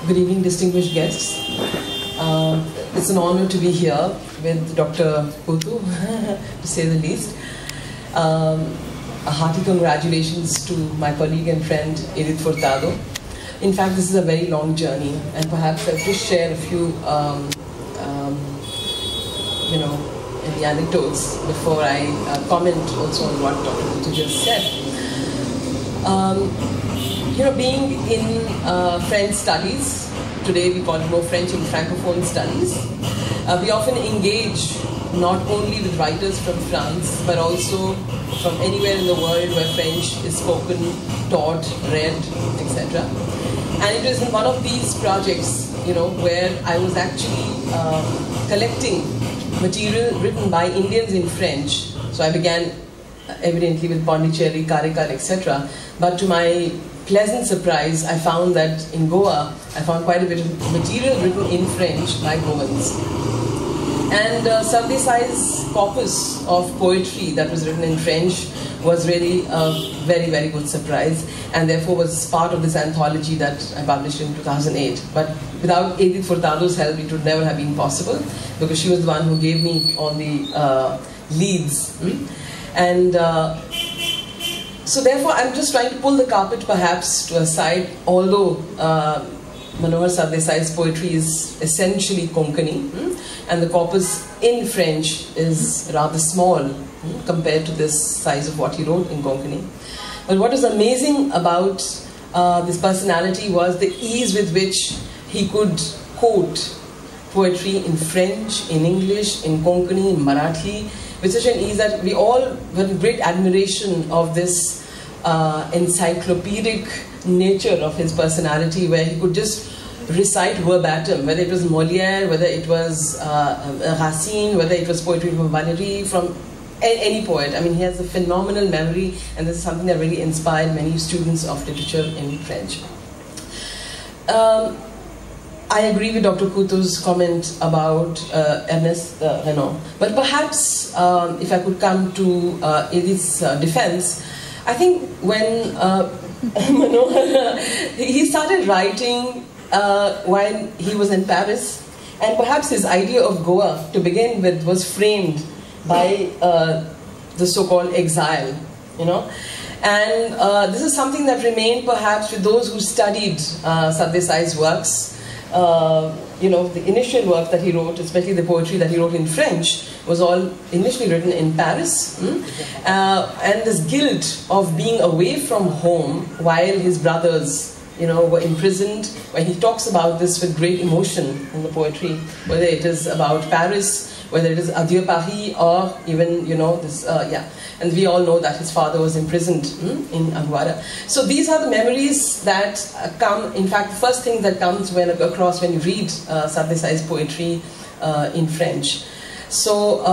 Good evening, distinguished guests. It's an honor to be here with Dr. Kutu, to say the least. A hearty congratulations to my colleague and friend Edith Furtado. In fact, this is a very long journey, and perhaps I'll just share a few, the anecdotes before I comment also on what Dr. Kutu just said. Being in French studies, today we call it more French and Francophone studies, we often engage not only with writers from France, but also from anywhere in the world where French is spoken, taught, read, etc. And it was in one of these projects, where I was actually collecting material written by Indians in French. So I began evidently with Pondicherry, Karaikal, etc. But to my pleasant surprise, I found that in Goa, I found quite a bit of material written in French by Goans. And Sardessai's corpus of poetry that was written in French was really a very, very good surprise, and therefore was part of this anthology that I published in 2008. But without Edith Furtado's help, it would never have been possible, because she was the one who gave me all the leads. And so therefore, I'm just trying to pull the carpet perhaps to a side, although Manoharrai Sardessai's poetry is essentially Konkani, and the corpus in French is rather small compared to this size of what he wrote in Konkani. But what was amazing about this personality was the ease with which he could quote poetry in French, in English, in Konkani, in Marathi, with such an ease that we all were in great admiration of this encyclopedic nature of his personality, where he could just recite verbatim, whether it was Molière, whether it was Racine, whether it was poetry from Valéry, from any poet. I mean, he has a phenomenal memory, and this is something that really inspired many students of literature in French. I agree with Dr. Kutu's comment about Ernest Renan, but perhaps if I could come to Edith's defense, I think when Manoharrai, he started writing while he was in Paris, and perhaps his idea of Goa to begin with was framed by the so-called exile, and this is something that remained perhaps with those who studied Sardessai's works. The initial work that he wrote, especially the poetry that he wrote in French, was all initially written in Paris. And this guilt of being away from home while his brothers, were imprisoned, when he talks about this with great emotion in the poetry, whether it is about Paris, whether it is Adieu Paris, or even, and we all know that his father was imprisoned in Aguara. So these are the memories that come, in fact, the first thing that comes across when you read Sardessai's poetry in French. So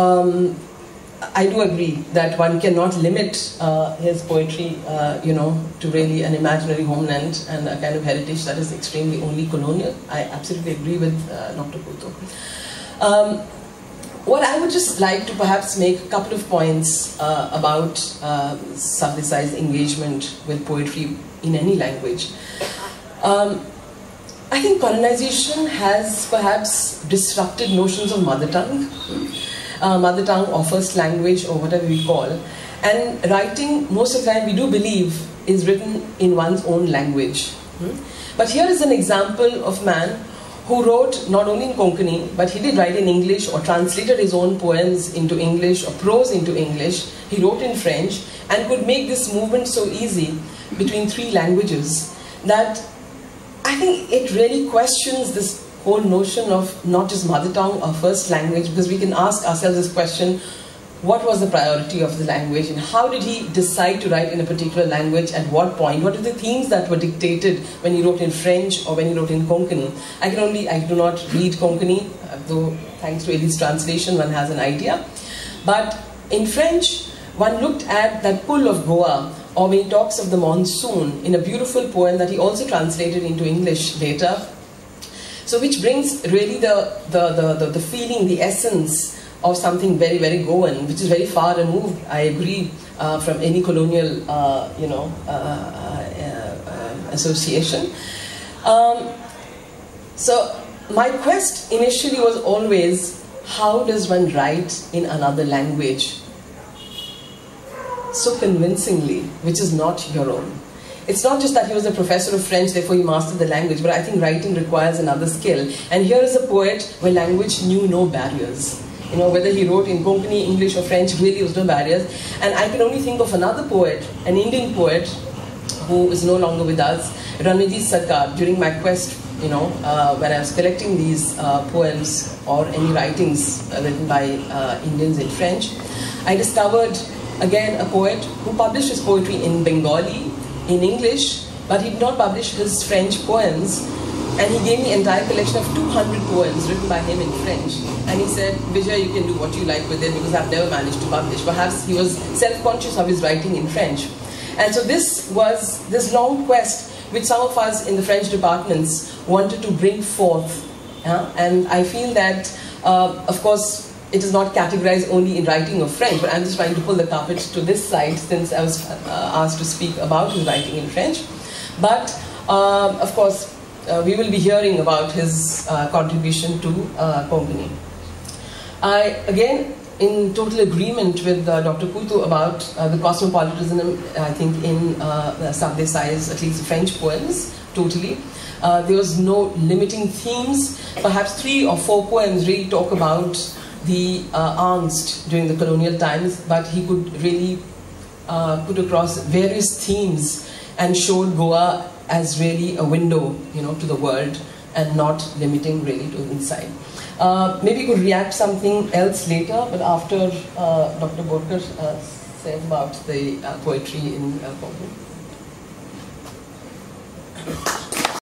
I do agree that one cannot limit his poetry, to really an imaginary homeland and a kind of heritage that is extremely only colonial. I absolutely agree with Dr. Kutu. What I would just like to perhaps make a couple of points about Sardessai's engagement with poetry in any language. I think colonization has perhaps disrupted notions of mother tongue or first language, or whatever we call. And writing, most of the time we do believe, is written in one's own language. But here is an example of man who wrote not only in Konkani, but he did write in English, or translated his own poems into English, or prose into English. He wrote in French, and could make this movement so easy between three languages that I think it really questions this whole notion of not just mother tongue or first language, because we can ask ourselves this question: what was the priority of the language, and how did he decide to write in a particular language at what point? What are the themes that were dictated when he wrote in French or when he wrote in Konkani? I do not read Konkani, though thanks to Edith's translation one has an idea. But in French, one looked at that pull of Goa, or when he talks of the monsoon in a beautiful poem that he also translated into English later. So which brings really the feeling, the essence of something very, very Goan, which is very far removed, I agree, from any colonial, association. So my quest initially was always, how does one write in another language so convincingly, which is not your own? It's not just that he was a professor of French, therefore he mastered the language, but I think writing requires another skill. And here is a poet where language knew no barriers. You know, whether he wrote in Konkani, English or French, really was no barriers. And I can only think of another poet, an Indian poet, who is no longer with us, Ranajit Sarkar. During my quest, you know, when I was collecting these poems or any writings written by Indians in French, I discovered again a poet who published his poetry in Bengali, in English, but he did not publish his French poems. And he gave me an entire collection of 200 poems written by him in French. And he said, Vijay, you can do what you like with it, because I've never managed to publish. Perhaps he was self-conscious of his writing in French. And so this was this long quest which some of us in the French departments wanted to bring forth. And I feel that, of course, it is not categorized only in writing of French, but I'm just trying to pull the carpet to this side since I was asked to speak about his writing in French. But, of course, we will be hearing about his contribution to Konkani. I, again, in total agreement with Dr. Kutu about the cosmopolitanism, I think, in Sardessai's, at least French poems, totally. There was no limiting themes. Perhaps 3 or 4 poems really talk about the angst during the colonial times, but he could really put across various themes and showed Goa as really a window, you know, to the world, and not limiting really to inside. Maybe you could react something else later, but after Dr. Borkar says about the poetry in Konkani.